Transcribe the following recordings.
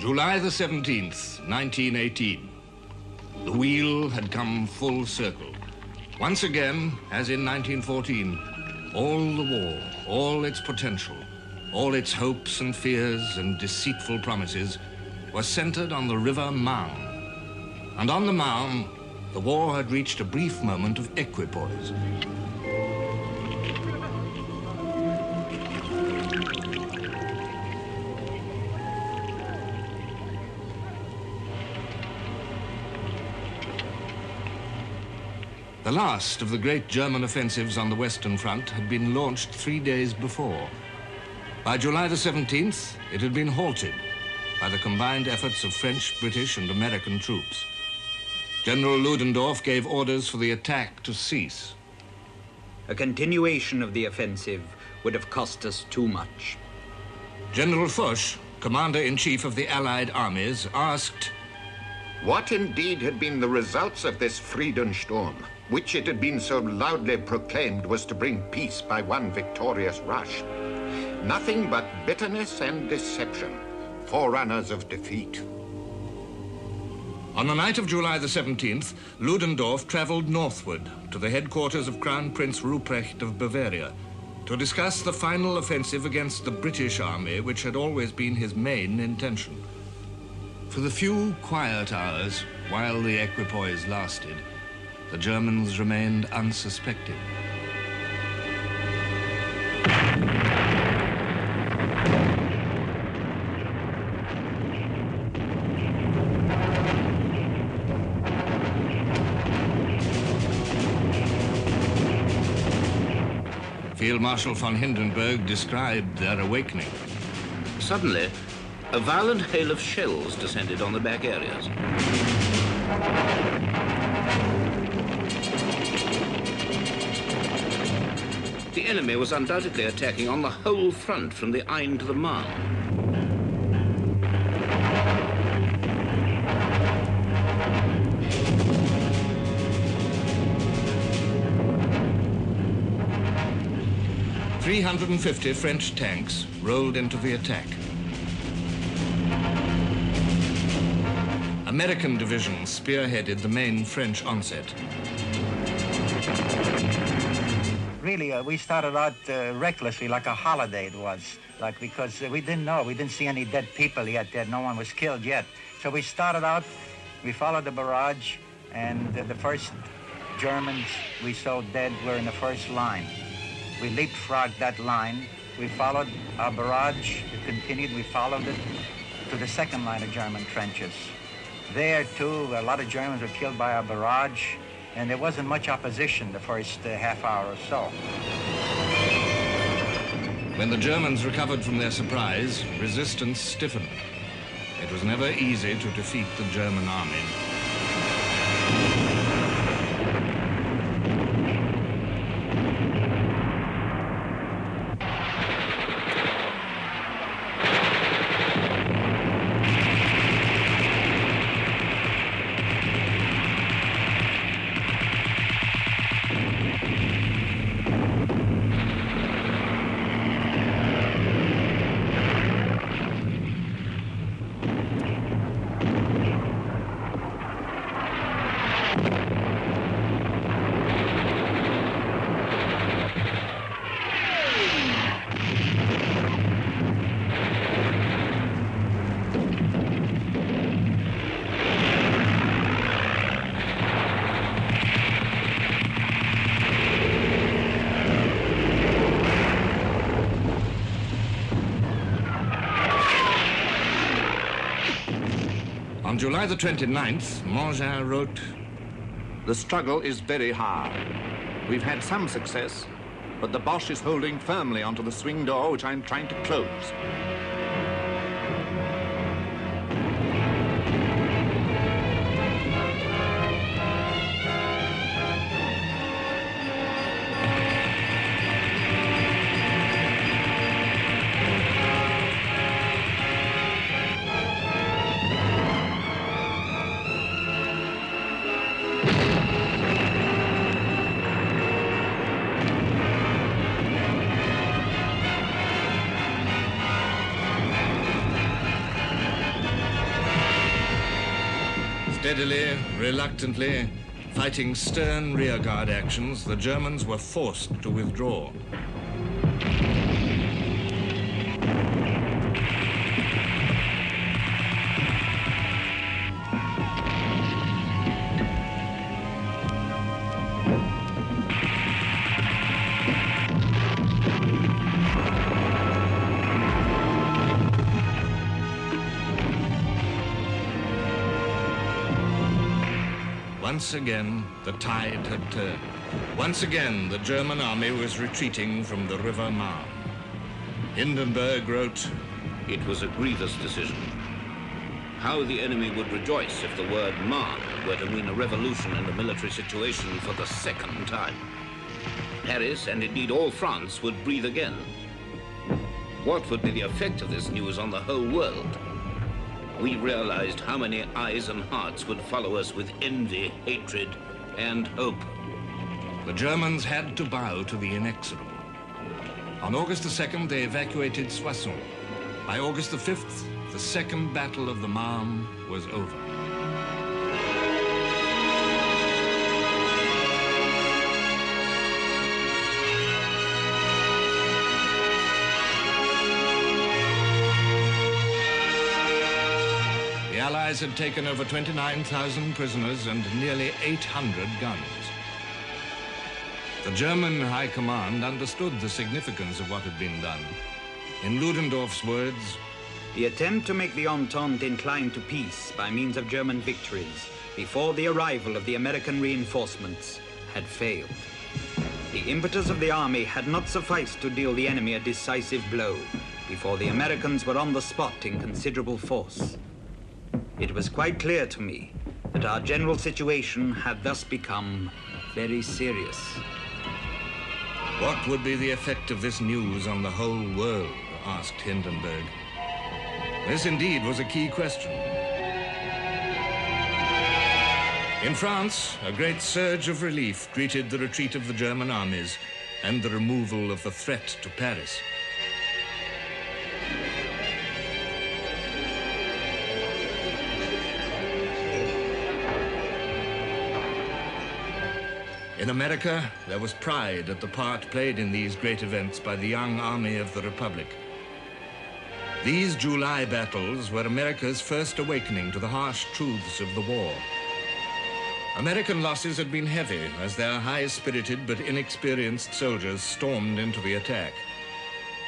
July the 17th, 1918. The wheel had come full circle. Once again, as in 1914, all the war, all its potential, all its hopes and fears and deceitful promises were centered on the River Marne. And on the Marne, the war had reached a brief moment of equipoise. The last of the great German offensives on the Western Front had been launched 3 days before. By July the 17th, it had been halted by the combined efforts of French, British, and American troops. General Ludendorff gave orders for the attack to cease. A continuation of the offensive would have cost us too much. General Foch, Commander-in-Chief of the Allied armies, asked, what indeed had been the results of this Friedensturm, which it had been so loudly proclaimed was to bring peace by one victorious rush? Nothing but bitterness and deception, forerunners of defeat. On the night of July the 17th, Ludendorff traveled northward to the headquarters of Crown Prince Ruprecht of Bavaria to discuss the final offensive against the British army, which had always been his main intention. For the few quiet hours while the equipoise lasted, the Germans remained unsuspecting. Field Marshal von Hindenburg described their awakening. Suddenly, a violent hail of shells descended on the back areas. The enemy was undoubtedly attacking on the whole front from the Aisne to the Marne. "350 French tanks rolled into the attack. American divisions spearheaded the main French onset. Really, we started out recklessly, like a holiday it was, because we didn't know, we didn't see any dead people yet, no one was killed yet. So we started out, we followed the barrage, and the first Germans we saw dead were in the first line. We leapfrogged that line, we followed our barrage, it continued, we followed it to the second line of German trenches. There, too, a lot of Germans were killed by our barrage, and there wasn't much opposition the first half hour or so. When the Germans recovered from their surprise, resistance stiffened. It was never easy to defeat the German army. On July the 29th, Mangin wrote, the struggle is very hard. We've had some success, but the Boche is holding firmly onto the swing door, which I'm trying to close. Steadily, reluctantly, fighting stern rearguard actions, the Germans were forced to withdraw. Once again, the tide had turned. Once again, the German army was retreating from the River Marne. Hindenburg wrote, It was a grievous decision. How the enemy would rejoice if the word Marne were to mean a revolution in the military situation for the second time. Paris, and indeed all France, would breathe again. What would be the effect of this news on the whole world? We realized how many eyes and hearts would follow us with envy, hatred, and hope. The Germans had to bow to the inexorable. On August the 2nd, they evacuated Soissons. By August the 5th, the Second Battle of the Marne was over. The Allies had taken over 29,000 prisoners and nearly 800 guns. The German High Command understood the significance of what had been done. In Ludendorff's words, The attempt to make the Entente incline to peace by means of German victories before the arrival of the American reinforcements had failed. The impetus of the army had not sufficed to deal the enemy a decisive blow before the Americans were on the spot in considerable force. It was quite clear to me that our general situation had thus become very serious. what would be the effect of this news on the whole world, asked Hindenburg. This indeed was a key question. In France, a great surge of relief greeted the retreat of the German armies and the removal of the threat to Paris. In America, there was pride at the part played in these great events by the young army of the Republic. These July battles were America's first awakening to the harsh truths of the war. American losses had been heavy as their high-spirited but inexperienced soldiers stormed into the attack.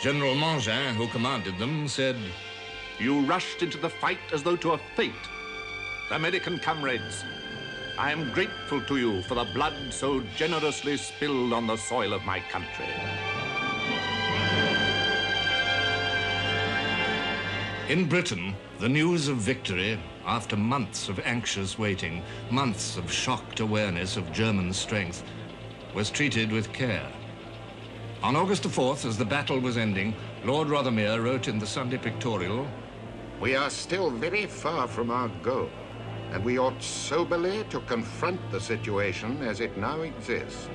General Mangin, who commanded them, said, You rushed into the fight as though to a fate. American comrades, I am grateful to you for the blood so generously spilled on the soil of my country. In Britain, the news of victory, after months of anxious waiting, months of shocked awareness of German strength, was treated with care. On August the 4th, as the battle was ending, Lord Rothermere wrote in the Sunday Pictorial, We are still very far from our goal, and we ought soberly to confront the situation as it now exists.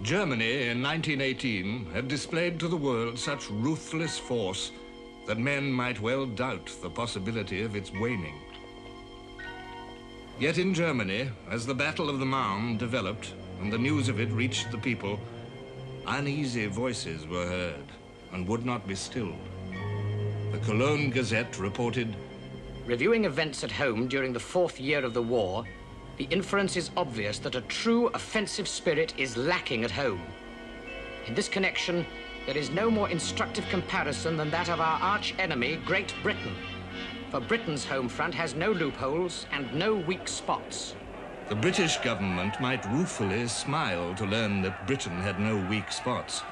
Germany in 1918 had displayed to the world such ruthless force that men might well doubt the possibility of its waning. Yet in Germany, as the Battle of the Marne developed and the news of it reached the people, uneasy voices were heard and would not be stilled. The Cologne Gazette reported, Reviewing events at home during the 4th year of the war, the inference is obvious that a true offensive spirit is lacking at home. In this connection, there is no more instructive comparison than that of our arch-enemy, Great Britain. For Britain's home front has no loopholes and no weak spots. the British government might ruefully smile to learn that Britain had no weak spots.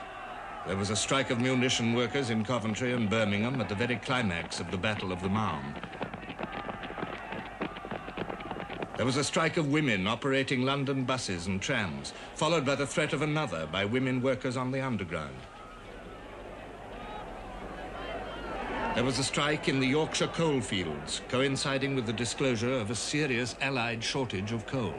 There was a strike of munition workers in Coventry and Birmingham at the very climax of the Battle of the Marne. There was a strike of women operating London buses and trams, followed by the threat of another by women workers on the Underground. There was a strike in the Yorkshire coalfields, coinciding with the disclosure of a serious Allied shortage of coal.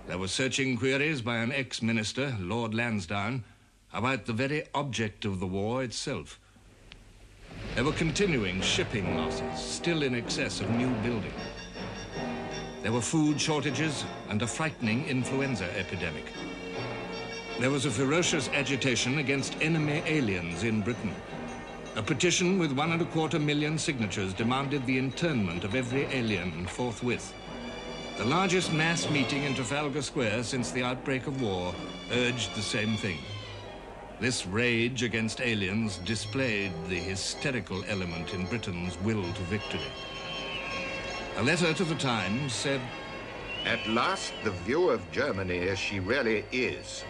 There were searching queries by an ex-minister, Lord Lansdowne, about the very object of the war itself. There were continuing shipping losses, still in excess of new building. There were food shortages and a frightening influenza epidemic. There was a ferocious agitation against enemy aliens in Britain. A petition with 1.25 million signatures demanded the internment of every alien forthwith. The largest mass meeting in Trafalgar Square since the outbreak of war urged the same thing. This rage against aliens displayed the hysterical element in Britain's will to victory. A letter to the Times said, "At last, the view of Germany as she really is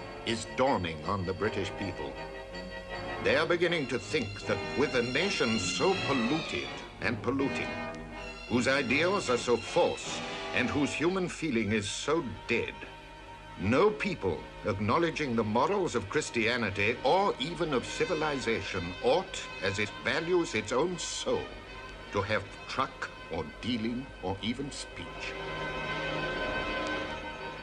dawning on the British people. They are beginning to think that with a nation so polluted and polluting, whose ideals are so false and whose human feeling is so dead, no people acknowledging the morals of Christianity or even of civilization ought, as it values its own soul, to have truck or dealing or even speech."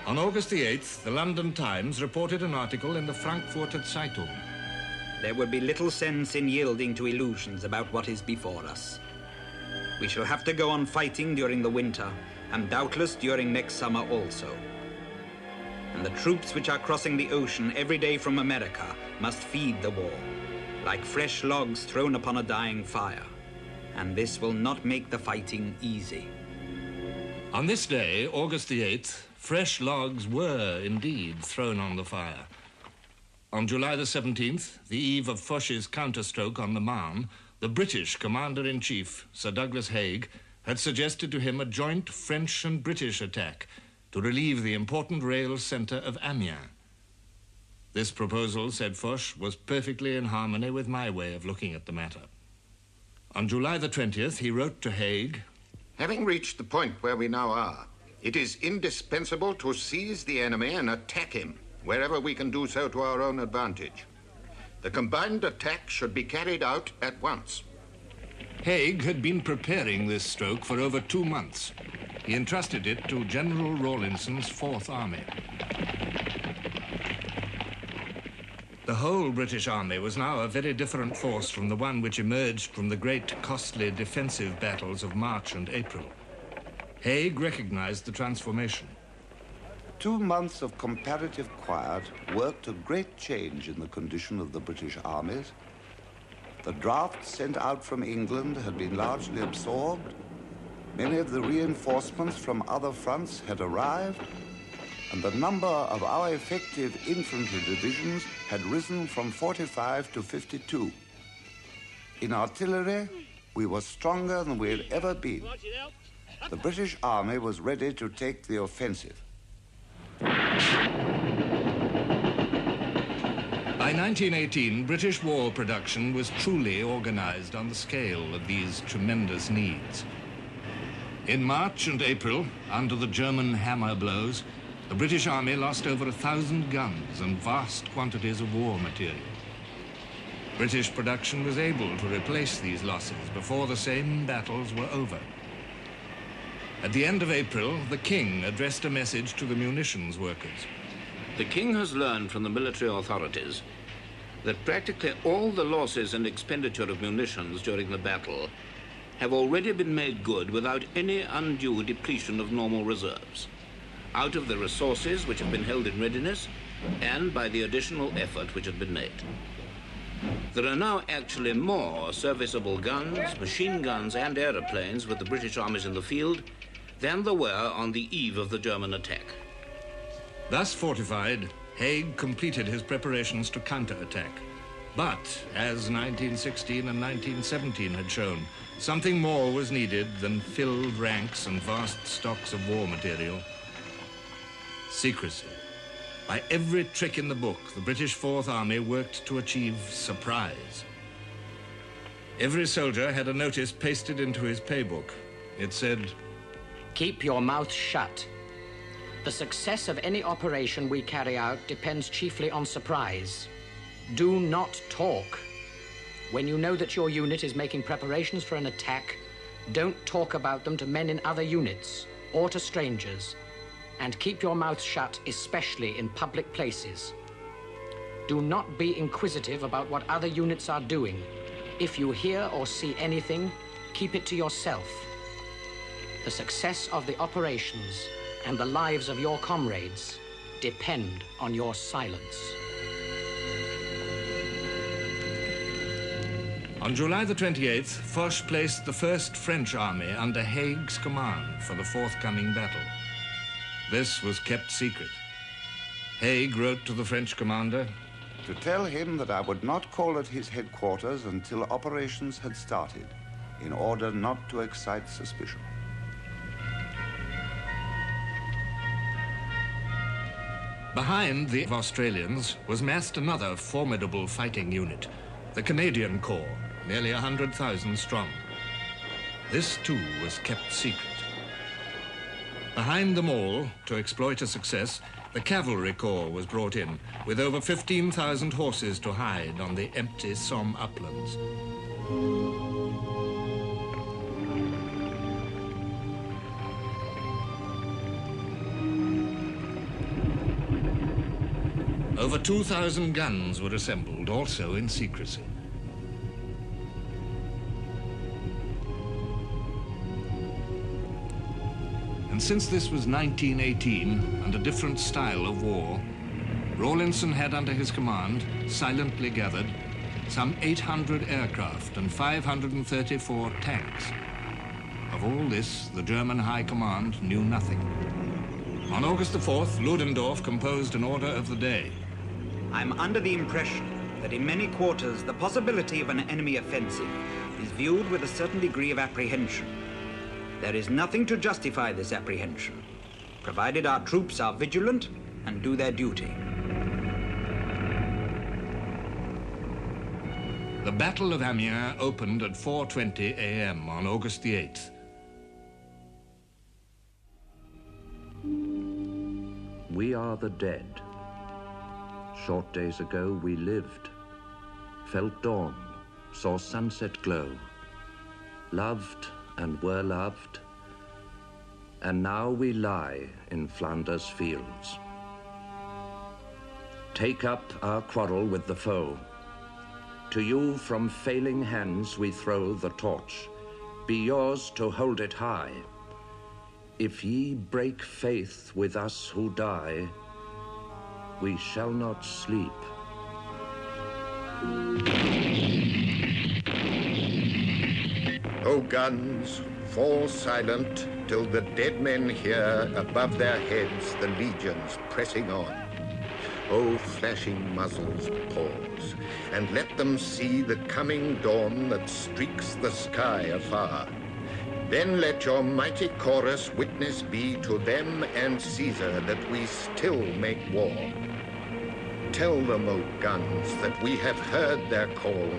On August the 8th, the London Times reported an article in the Frankfurter Zeitung. There would be little sense in yielding to illusions about what is before us. We shall have to go on fighting during the winter, and doubtless during next summer also. And the troops which are crossing the ocean every day from America must feed the war, like fresh logs thrown upon a dying fire. And this will not make the fighting easy. On this day, August the 8th, fresh logs were indeed thrown on the fire. On July the 17th, the eve of Foch's counterstroke on the Marne, the British Commander-in-Chief, Sir Douglas Haig, had suggested to him a joint French and British attack to relieve the important rail centre of Amiens. This proposal, said Foch, was perfectly in harmony with my way of looking at the matter. On July the 20th, he wrote to Haig, "Having reached the point where we now are, it is indispensable to seize the enemy and attack him wherever we can do so to our own advantage. The combined attack should be carried out at once." Haig had been preparing this stroke for over 2 months. He entrusted it to General Rawlinson's Fourth Army. The whole British Army was now a very different force from the one which emerged from the great, costly defensive battles of March and April. Haig recognized the transformation. 2 months of comparative quiet worked a great change in the condition of the British armies. The drafts sent out from England had been largely absorbed. Many of the reinforcements from other fronts had arrived, and the number of our effective infantry divisions had risen from 45 to 52. In artillery, we were stronger than we had ever been. The British Army was ready to take the offensive. By 1918, British war production was truly organized on the scale of these tremendous needs. In March and April, under the German hammer blows, the British Army lost over 1,000 guns and vast quantities of war material. British production was able to replace these losses before the same battles were over. At the end of April, the King addressed a message to the munitions workers. The King has learned from the military authorities that practically all the losses and expenditure of munitions during the battle have already been made good without any undue depletion of normal reserves, out of the resources which have been held in readiness and by the additional effort which had been made. There are now actually more serviceable guns, machine guns and aeroplanes with the British armies in the field than there were on the eve of the German attack. Thus fortified, Haig completed his preparations to counterattack. But, as 1916 and 1917 had shown, something more was needed than filled ranks and vast stocks of war material. Secrecy. By every trick in the book, the British Fourth Army worked to achieve surprise. Every soldier had a notice pasted into his paybook. It said, "Keep your mouth shut. The success of any operation we carry out depends chiefly on surprise. Do not talk. When you know that your unit is making preparations for an attack, don't talk about them to men in other units or to strangers. And keep your mouth shut, especially in public places. Do not be inquisitive about what other units are doing. If you hear or see anything, keep it to yourself. The success of the operations and the lives of your comrades depend on your silence. On July the 28th, Foch placed the first French army under Haig's command for the forthcoming battle. This was kept secret. Haig wrote to the French commander to tell him that I would not call at his headquarters until operations had started, in order not to excite suspicion. Behind the Australians was massed another formidable fighting unit, the Canadian Corps, nearly 100,000 strong. This too was kept secret. Behind them all, to exploit a success, the Cavalry Corps was brought in, with over 15,000 horses to hide on the empty Somme uplands. Over 2,000 guns were assembled, also in secrecy. And since this was 1918 and a different style of war, Rawlinson had under his command, silently gathered, some 800 aircraft and 534 tanks. Of all this, the German High Command knew nothing. On August the 4th, Ludendorff composed an order of the day. I'm under the impression that in many quarters the possibility of an enemy offensive is viewed with a certain degree of apprehension. There is nothing to justify this apprehension, provided our troops are vigilant and do their duty. The Battle of Amiens opened at 4:20 a.m. on August the 8th. We are the dead. Short days ago we lived, felt dawn, saw sunset glow, loved and were loved, and now we lie in Flanders fields. Take up our quarrel with the foe. To you from failing hands we throw the torch. Be yours to hold it high. If ye break faith with us who die, we shall not sleep. O guns, fall silent till the dead men hear above their heads the legions pressing on. O flashing muzzles, pause, and let them see the coming dawn that streaks the sky afar. Then let your mighty chorus witness be to them and Caesar that we still make war. Tell them, O guns, that we have heard their call,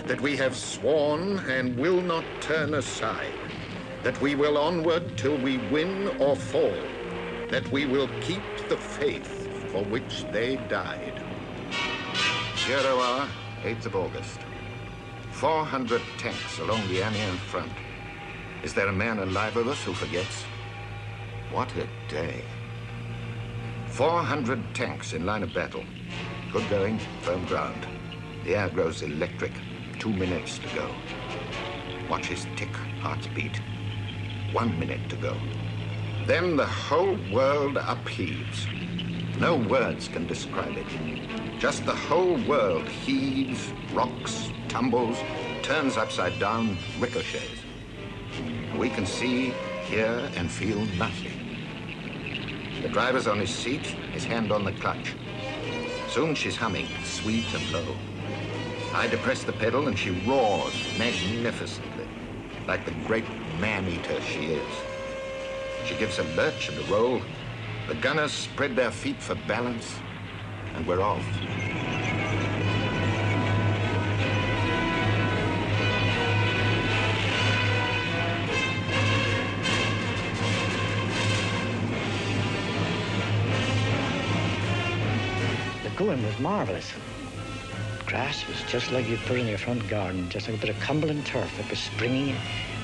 that we have sworn and will not turn aside, that we will onward till we win or fall, that we will keep the faith for which they died. 0 hour, 8th of August. 400 tanks along the Amiens front. Is there a man alive of us who forgets? What a day. 400 tanks in line of battle. Good going, firm ground. The air grows electric. 2 minutes to go. Watch his tick, heart's beat. 1 minute to go. Then the whole world upheaves. No words can describe it. Just the whole world heaves, rocks, tumbles, turns upside down, ricochets. We can see, hear, and feel nothing. The driver's on his seat, his hand on the clutch. Soon she's humming, sweet and low. I depress the pedal and she roars magnificently, like the great man-eater she is. She gives a lurch and a roll. The gunners spread their feet for balance, and we're off. The going was marvelous. Grass was just like you put in your front garden, just like a bit of Cumberland turf. It was springy.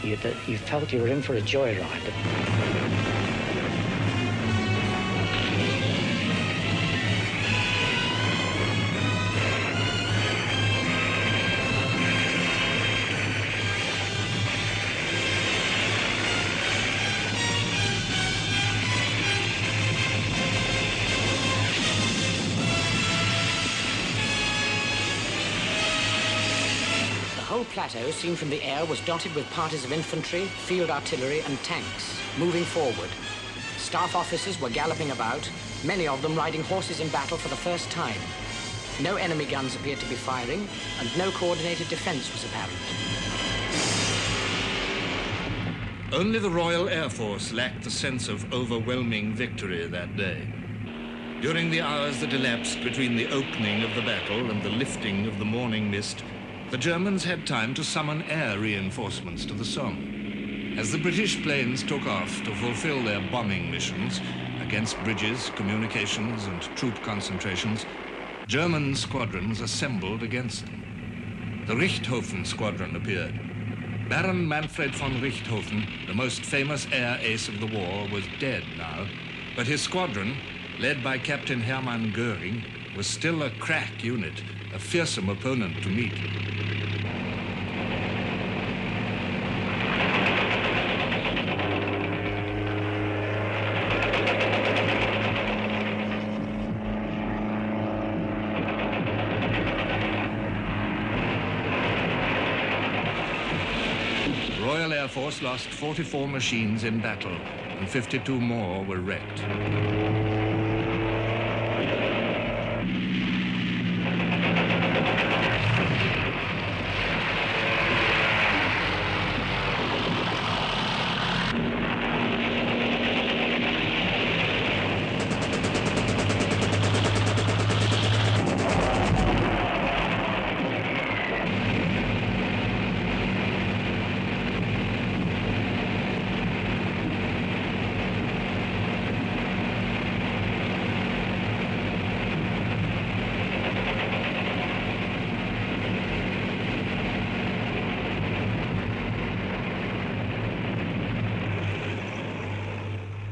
You felt you were in for a joyride. whole plateau, seen from the air, was dotted with parties of infantry, field artillery, and tanks, moving forward. Staff officers were galloping about, many of them riding horses in battle for the first time. No enemy guns appeared to be firing, and no coordinated defense was apparent. Only the Royal Air Force lacked the sense of overwhelming victory that day. During the hours that elapsed between the opening of the battle and the lifting of the morning mist, the Germans had time to summon air reinforcements to the Somme. As the British planes took off to fulfill their bombing missions against bridges, communications, and troop concentrations, German squadrons assembled against them. The Richthofen squadron appeared. Baron Manfred von Richthofen, the most famous air ace of the war, was dead now, but his squadron, led by Captain Hermann Göring, was still a crack unit, a fearsome opponent to meet. Royal Air Force lost 44 machines in battle, and 52 more were wrecked.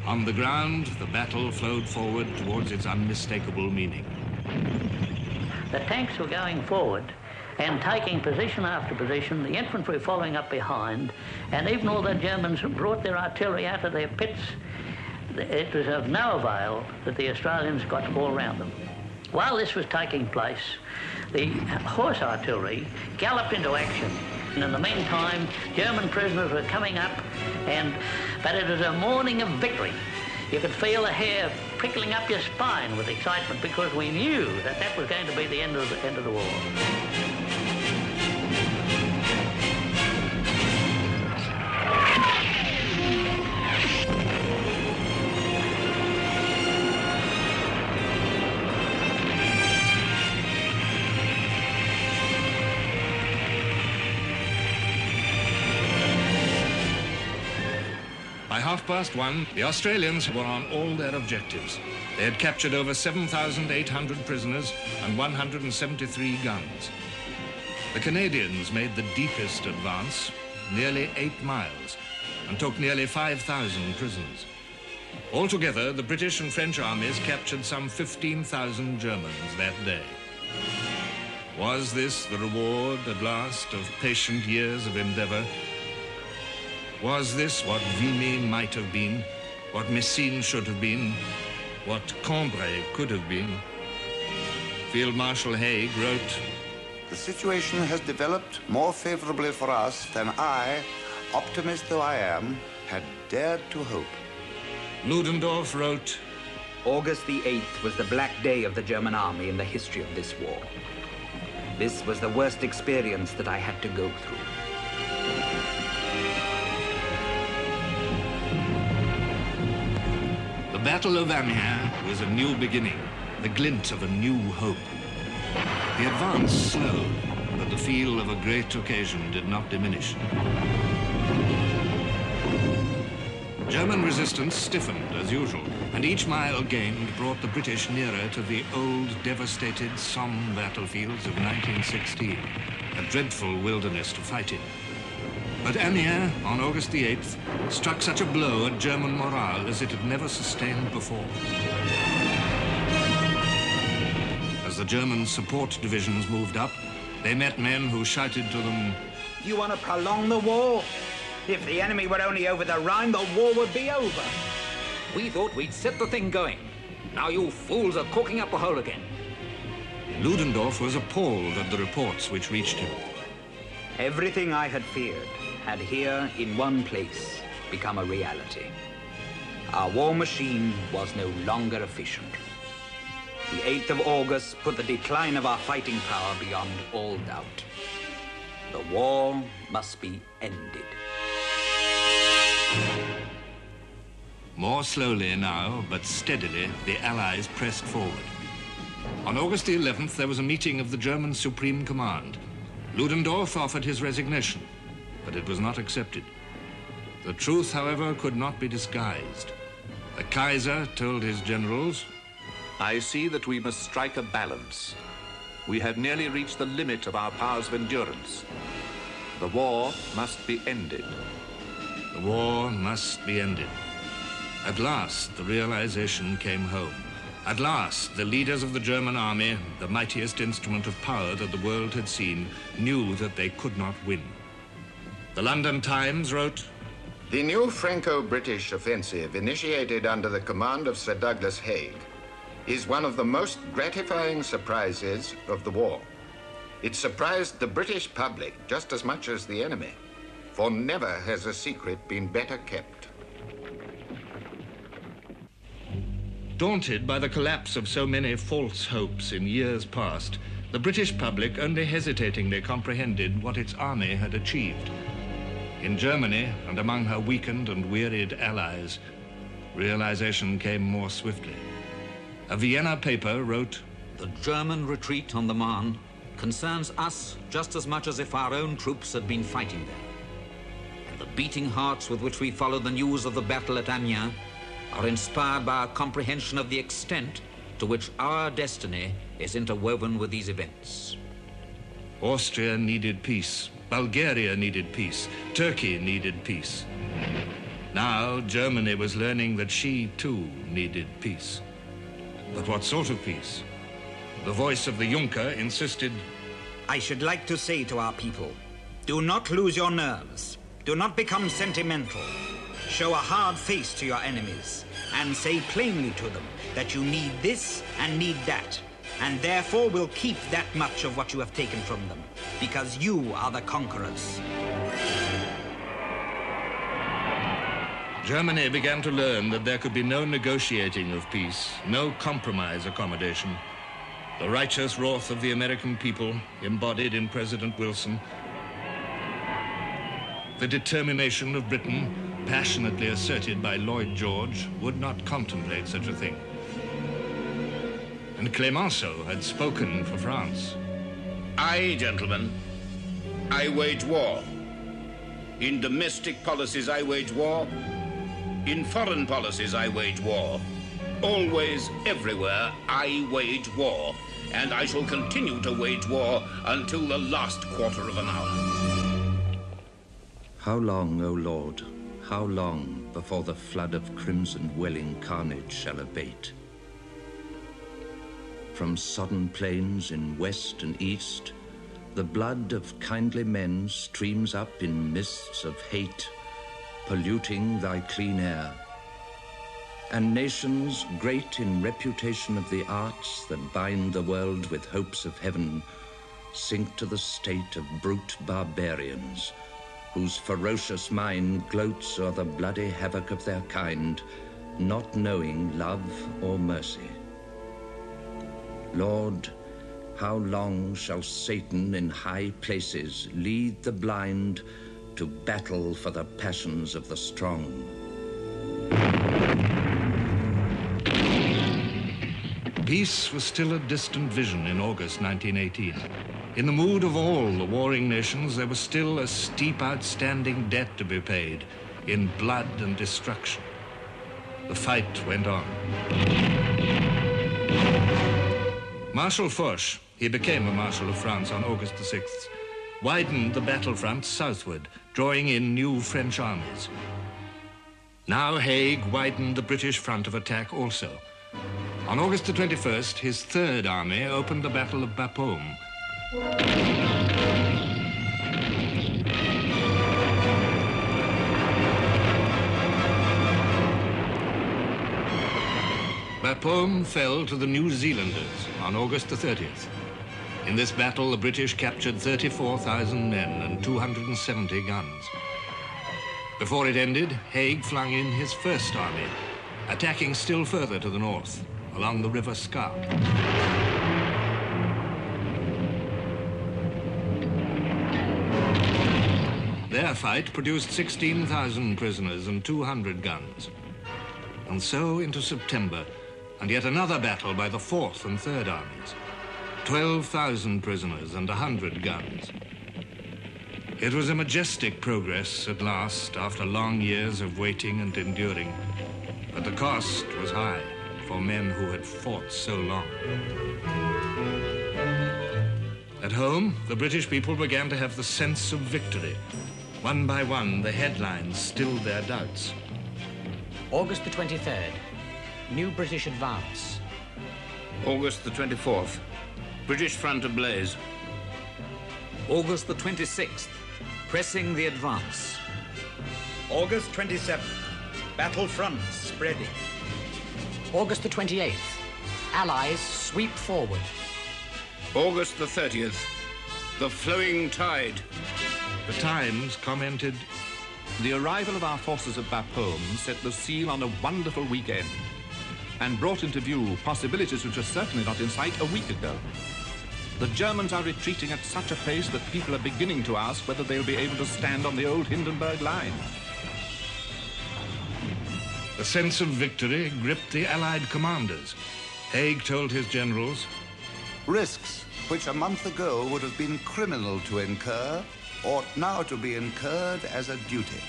On the ground, the battle flowed forward towards its unmistakable meaning. The tanks were going forward and taking position after position, the infantry following up behind, and even all the Germans brought their artillery out of their pits. It was of no avail that the Australians got all around them. While this was taking place, the horse artillery galloped into action. And in the meantime, German prisoners were coming up, but it was a morning of victory. You could feel the hair prickling up your spine with excitement because we knew that that was going to be the end of the war. By 1:30, the Australians were on all their objectives. They had captured over 7,800 prisoners and 173 guns. The Canadians made the deepest advance, nearly 8 miles, and took nearly 5,000 prisoners. Altogether, the British and French armies captured some 15,000 Germans that day. Was this the reward, at last, of patient years of endeavor? Was this what Vimy might have been, what Messines should have been, what Cambrai could have been? Field Marshal Haig wrote, "The situation has developed more favorably for us than I, optimist though I am, had dared to hope." Ludendorff wrote, August the 8th was the black day of the German army in the history of this war. This was the worst experience that I had to go through. The Battle of Amiens was a new beginning, the glint of a new hope. The advance slowed, but the feel of a great occasion did not diminish. German resistance stiffened as usual, and each mile gained brought the British nearer to the old, devastated Somme battlefields of 1916, a dreadful wilderness to fight in. But Amiens, on August the 8th, struck such a blow at German morale as it had never sustained before. As the German support divisions moved up, they met men who shouted to them, "You want to prolong the war? If the enemy were only over the Rhine, the war would be over." We thought we'd set the thing going. Now you fools are corking up the hole again. Ludendorff was appalled at the reports which reached him. Everything I had feared had here, in one place, become a reality. Our war machine was no longer efficient. The 8th of August put the decline of our fighting power beyond all doubt. The war must be ended. More slowly now, but steadily, the Allies pressed forward. On August the 11th, there was a meeting of the German Supreme Command. Ludendorff offered his resignation, but it was not accepted. The truth, however, could not be disguised. The Kaiser told his generals, I see that we must strike a balance. We have nearly reached the limit of our powers of endurance. The war must be ended. The war must be ended. At last, the realization came home. At last, the leaders of the German army, the mightiest instrument of power that the world had seen, knew that they could not win. The London Times wrote, The new Franco-British offensive, initiated under the command of Sir Douglas Haig, is one of the most gratifying surprises of the war. It surprised the British public just as much as the enemy, for never has a secret been better kept. Daunted by the collapse of so many false hopes in years past, the British public only hesitatingly comprehended what its army had achieved. In Germany, and among her weakened and wearied allies, realization came more swiftly. A Vienna paper wrote, The German retreat on the Marne concerns us just as much as if our own troops had been fighting there. And the beating hearts with which we follow the news of the battle at Amiens are inspired by our comprehension of the extent to which our destiny is interwoven with these events. Austria needed peace, Bulgaria needed peace, Turkey needed peace. Now Germany was learning that she too needed peace. But what sort of peace? The voice of the Junker insisted, I should like to say to our people, do not lose your nerves. Do not become sentimental. Show a hard face to your enemies and say plainly to them that you need this and need that, and therefore will keep that much of what you have taken from them, because you are the conquerors. Germany began to learn that there could be no negotiating of peace, no compromise accommodation. The righteous wrath of the American people, embodied in President Wilson, the determination of Britain, passionately asserted by Lloyd George, would not contemplate such a thing. And Clemenceau had spoken for France. I, gentlemen, I wage war. In domestic policies, I wage war. In foreign policies, I wage war. Always, everywhere, I wage war. And I shall continue to wage war until the last quarter of an hour. How long, O Lord, how long before the flood of crimson welling carnage shall abate? From sodden plains in west and east, the blood of kindly men streams up in mists of hate, polluting thy clean air. And nations great in reputation of the arts that bind the world with hopes of heaven sink to the state of brute barbarians, whose ferocious mind gloats o'er the bloody havoc of their kind, not knowing love or mercy. Lord, how long shall Satan in high places lead the blind to battle for the passions of the strong? Peace was still a distant vision in August 1918. In the mood of all the warring nations, there was still a steep outstanding debt to be paid in blood and destruction. The fight went on. Marshal Foch, he became a Marshal of France on August the 6th, widened the battlefront southward, drawing in new French armies. Now Haig widened the British front of attack also. On August the 21st, his Third Army opened the Battle of Bapaume. Bapaume fell to the New Zealanders on August the 30th. In this battle, the British captured 34,000 men and 270 guns. Before it ended, Haig flung in his first army, attacking still further to the north, along the River Scarpe. Their fight produced 16,000 prisoners and 200 guns. And so into September, and yet another battle by the 4th and 3rd Armies. 12,000 prisoners and 100 guns. It was a majestic progress at last, after long years of waiting and enduring. But the cost was high for men who had fought so long. At home, the British people began to have the sense of victory. One by one, the headlines stilled their doubts. August the 23rd, new British advance. August the 24th, British front ablaze. August the 26th, pressing the advance. August 27th, battle front spreading. August the 28th, Allies sweep forward. August the 30th, the flowing tide. The Times commented, The arrival of our forces at Bapaume set the seal on a wonderful weekend and brought into view possibilities which were certainly not in sight a week ago. The Germans are retreating at such a pace that people are beginning to ask whether they'll be able to stand on the old Hindenburg line. The sense of victory gripped the Allied commanders. Haig told his generals, Risks which a month ago would have been criminal to incur ought now to be incurred as a duty.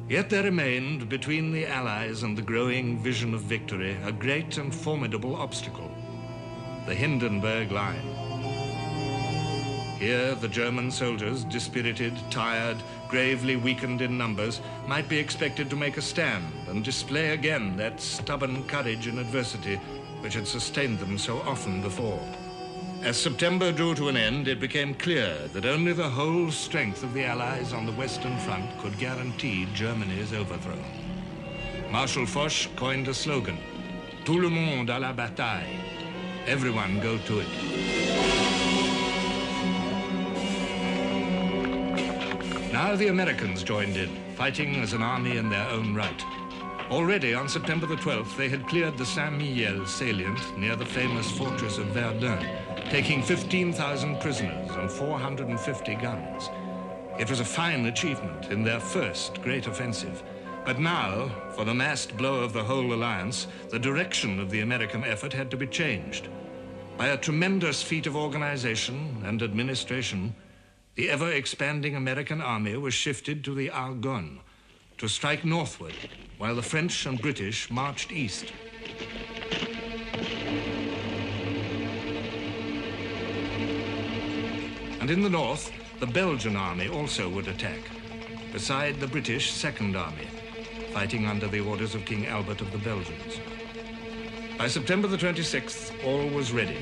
Yet there remained between the Allies and the growing vision of victory a great and formidable obstacle, the Hindenburg Line. Here the German soldiers, dispirited, tired, gravely weakened in numbers, might be expected to make a stand and display again that stubborn courage in adversity which had sustained them so often before. As September drew to an end, it became clear that only the whole strength of the Allies on the Western Front could guarantee Germany's overthrow. Marshal Foch coined a slogan, Tout le monde à la bataille. Everyone go to it. Now the Americans joined in, fighting as an army in their own right. Already on September the 12th, they had cleared the Saint-Mihiel salient near the famous fortress of Verdun, taking 15,000 prisoners and 450 guns. It was a fine achievement in their first great offensive. But now, for the massed blow of the whole alliance, the direction of the American effort had to be changed. By a tremendous feat of organization and administration, the ever-expanding American army was shifted to the Argonne to strike northward, while the French and British marched east. And in the north, the Belgian army also would attack, beside the British Second Army, fighting under the orders of King Albert of the Belgians. By September the 26th, all was ready.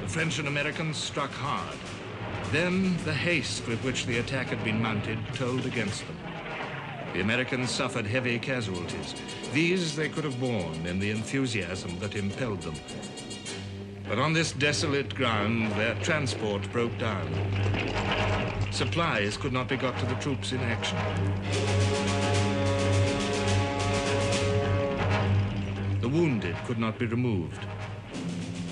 The French and Americans struck hard. Then the haste with which the attack had been mounted told against them. The Americans suffered heavy casualties. These they could have borne in the enthusiasm that impelled them. But on this desolate ground, their transport broke down. Supplies could not be got to the troops in action. The wounded could not be removed.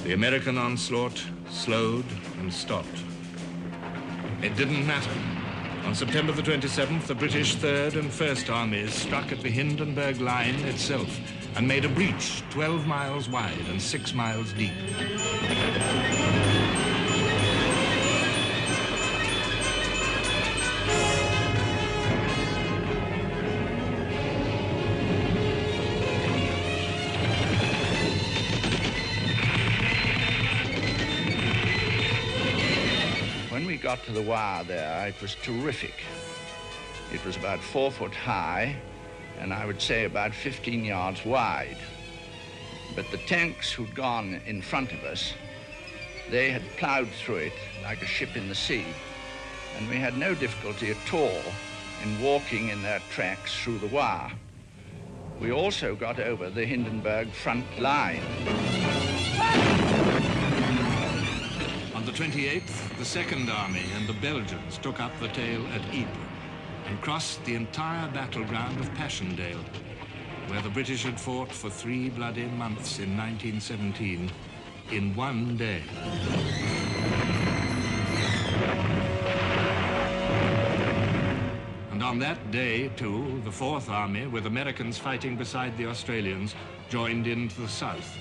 The American onslaught slowed and stopped. It didn't matter. On September the 27th, the British Third and First Armies struck at the Hindenburg Line itself and made a breach 12 miles wide and 6 miles deep. When we got to the wire there, it was terrific. It was about 4 foot high, and I would say about 15 yards wide. But the tanks who'd gone in front of us They had ploughed through it like a ship in the sea, and we had no difficulty at all in walking in their tracks through the wire. We also got over the Hindenburg front line. On the 28th, the Second Army and the Belgians took up the tale at Ypres and crossed the entire battleground of Passchendaele, where the British had fought for 3 bloody months in 1917 in one day. And on that day, too, the Fourth Army, with Americans fighting beside the Australians, joined in to the south.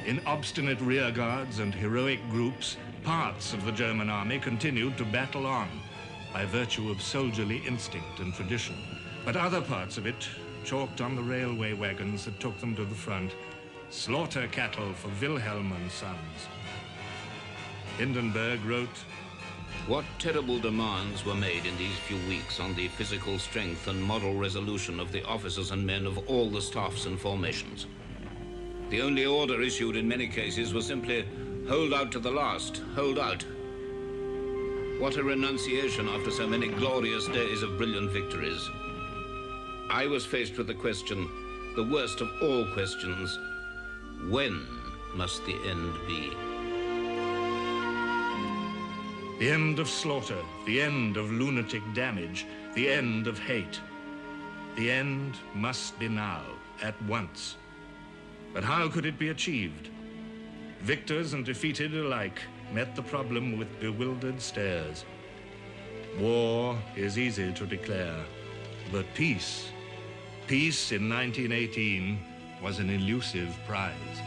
In obstinate rearguards and heroic groups, parts of the German army continued to battle on by virtue of soldierly instinct and tradition. But other parts of it, chalked on the railway wagons that took them to the front, slaughter cattle for Wilhelm and Sons. Hindenburg wrote, "What terrible demands were made in these few weeks on the physical strength and moral resolution of the officers and men of all the staffs and formations. The only order issued in many cases was simply, hold out to the last, hold out. What a renunciation after so many glorious days of brilliant victories. I was faced with the question, the worst of all questions, when must the end be?" The end of slaughter, the end of lunatic damage, the end of hate. The end must be now, at once. But how could it be achieved? Victors and defeated alike met the problem with bewildered stares. War is easy to declare, but peace in 1918 was an elusive prize.